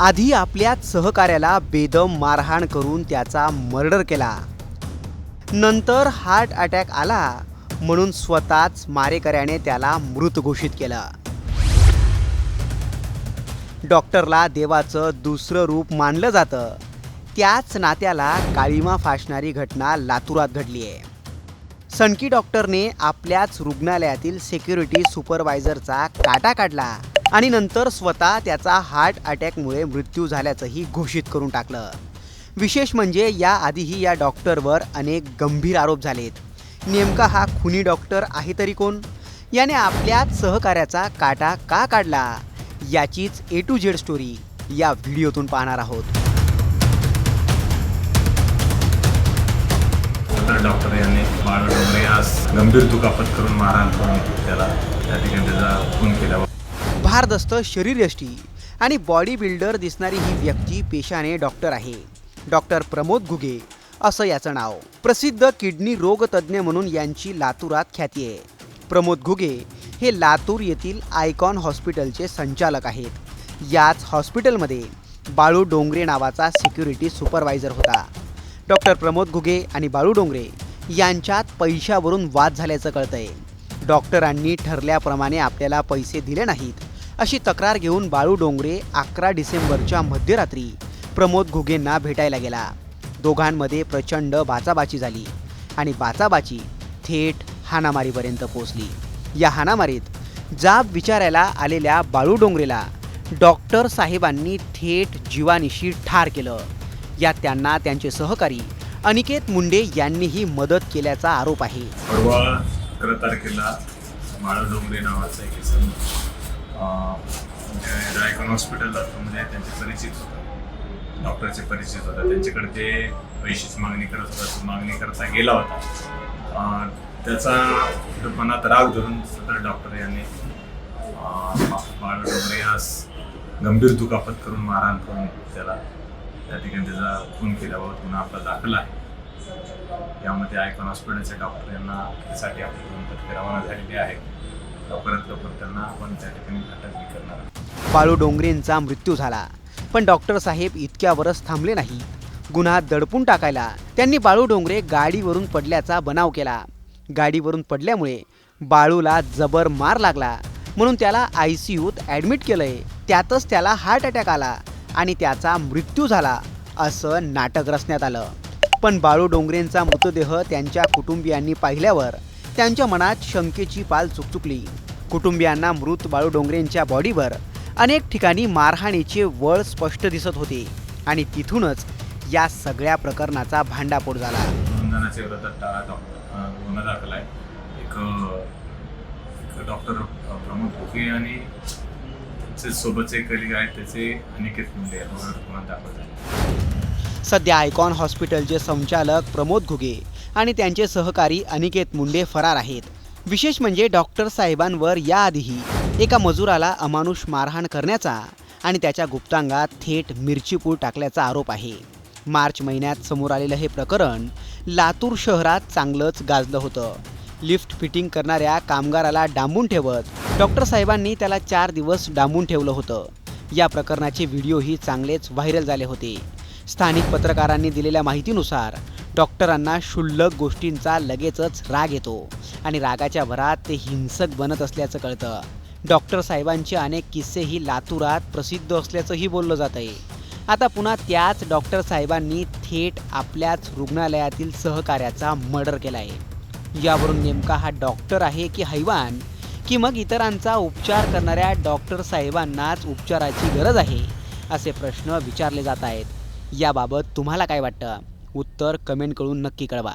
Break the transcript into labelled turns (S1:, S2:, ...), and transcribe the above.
S1: आधी आपल्याच सहकार्याला बेदम मारहाण करून त्याचा मर्डर केला. नंतर हार्ट अटॅक आला म्हणून स्वतःच मारेकऱ्याने त्याला मृत घोषित केलं. डॉक्टरला देवाचं दुसरं रूप मानलं जातं. त्याच नात्याला काळीमा फासणारी घटना लातूरात घडली आहे. सनकी डॉक्टरने आपल्याच रुग्णालयातील सिक्युरिटी सुपरवायझरचा काटा काढला आणि नंतर स्वतः त्याचा हार्ट अटॅकमुळे मृत्यू झाल्याचंही घोषित करून टाकलं. विशेष म्हणजे याआधीही या डॉक्टरवर अनेक गंभीर आरोप झालेत. नेमका हा खुनी डॉक्टर आहे तरी कोण? याने आपल्याच सहकार्याचा काटा का काढला? याचीच A to Z स्टोरी या व्हिडिओतून पाहणार आहोत.
S2: डॉक्टर यांनी बाळ डोंगरे यास गंभीर दुखापत करून मारहाण करून त्याला त्या ठिकाणी त्याचा खून केला.
S1: भारदस्त शरीरयष्टी आणि बॉडी बिल्डर दिसणारी ही व्यक्ती पेशाने डॉक्टर आहे. डॉक्टर प्रमोद घुगे असं याचं नाव. प्रसिद्ध किडनी रोग तज्ज्ञ म्हणून यांची लातूरात ख्याती आहे. प्रमोद घुगे हे लातूर येथील आयकॉन हॉस्पिटलचे संचालक आहेत. याच हॉस्पिटलमध्ये बाळू डोंगरे नावाचा सिक्युरिटी सुपरवायझर होता. डॉक्टर प्रमोद घुगे आणि बाळू डोंगरे यांच्यात पैशावरून वाद झाल्याचं कळतंय. डॉक्टरांनी ठरल्याप्रमाणे आपल्याला पैसे दिले नाहीत अशी तक्रार घेऊन बाळू डोंगरे 11 डिसेंबरच्या मध्यरात्री प्रमोद घुगेंना भेटायला गेला. दोघांमध्ये प्रचंड बाचाबाची झाली आणि बाचाबाची थेट हाणामारीपर्यंत पोहोचली. या हाणामारीत जाब विचारायला आलेल्या बाळू डोंगरेला डॉक्टर साहेबांनी थेट जीवानिशी ठार केलं. यात त्यांना त्यांचे सहकारी अनिकेत मुंडे यांनीही मदत केल्याचा आरोप आहे.
S2: परवा 11 तारखेला बाळ डोंगरे नावाचा एक इसम आयकॉन हॉस्पिटल म्हणजे त्यांचे परिचित होता, डॉक्टरचे परिचित होता. त्यांच्याकडे ते पैशाची मागणी करत होता. मागणी करता गेला होता. त्याचा मनात राग धरून सदर डॉक्टर यांनी बाळ डोंगरे यास गंभीर दुखापत करून मारहाण करून त्याला त्या ठिकाणी त्याचा खून केल्यावर गुन्हा आपला दाखल आहे. यामध्ये आयकॉन हॉस्पिटलच्या डॉक्टर यांना त्यासाठी आपली पथके रवाना झालेली आहे. लवकरात लवकर त्यांना आपण त्या ठिकाणी अटक करणार.
S1: बाळू डोंगरेंचा मृत्यू झाला, पण डॉक्टर साहेब इतक्यावरच थांबले नाही. गुन्हा दडपून टाकायला त्यांनी बाळू डोंगरे गाडीवरून पडल्याचा बनाव केला. गाडीवरून पडल्यामुळे बाळूला जबर मार लागला म्हणून त्याला ICUत ॲडमिट केलंय. त्यातच त्याला हार्ट अटॅक आला आणि त्याचा मृत्यू झाला असं नाटक रचण्यात आलं. पण बाळू डोंगरेंचा मृतदेह त्यांच्या कुटुंबियांनी पाहिल्यावर त्यांच्या मनात शंकेची पाल चुकचुकली. कुटुंबियांना मृत बाळू डोंगरेंच्या बॉडीवर अनेक ठिकाणी मारहाणीचे वळ स्पष्ट दिसत होते आणि तिथूनच या सगळ्या प्रकरणाचा भांडाफोड झाला.
S2: बंधनाच्या विरोधात गुन्हा दाखल आहे. एक डॉक्टर प्रमोद घुगे आणि त्याचे सोबतचे कलिग आहेत त्याचे अनिकेत मुंडे यांच्यावर गुन्हा दाखल झाला.
S1: सध्या आयकॉन हॉस्पिटलचे संचालक प्रमोद घुगे आणि त्यांचे सहकारी अनिकेत मुंडे फरार आहेत. विशेष म्हणजे डॉक्टर साहेबांवर याआधीही एका मजुराला अमानुष मारहाण करण्याचा आणि त्याच्या गुप्तांगात थेट मिरचीपूड टाकल्याचा आरोप आहे. मार्च महिन्यात समोर आलेलं हे प्रकरण लातूर शहरात चांगलंच गाजलं होतं. लिफ्ट फिटिंग करणाऱ्या कामगाराला डांबून ठेवत डॉक्टर साहेबांनी त्याला 4 दिवस डांबून ठेवलं होतं. या प्रकरणाचे व्हिडिओही चांगलेच व्हायरल झाले होते. स्थानिक पत्रकारांनी दिलेल्या माहितीनुसार डॉक्टरांना क्षुल्लक गोष्टींचा लगेचच राग येतो आणि रागाच्या भरात ते हिंसक बनत असल्याचं कळतं. डॉक्टर साहेबांचे अनेक किस्सेही लातूरात प्रसिद्ध असल्याचंही बोललं जात आहे. आता पुन्हा त्याच डॉक्टर साहेबांनी थेट आपल्याच रुग्णालयातील सहकार्याचा मर्डर केला आहे. यावरून नेमका हा डॉक्टर आहे की हैवान, की मग इतरांचा उपचार करणाऱ्या डॉक्टर साहेबांनाच उपचाराची गरज आहे, असे प्रश्न विचारले जात आहेत. याबाबत तुम्हाला काय वाटतं? उत्तर कमेंट करून नक्की कळवा.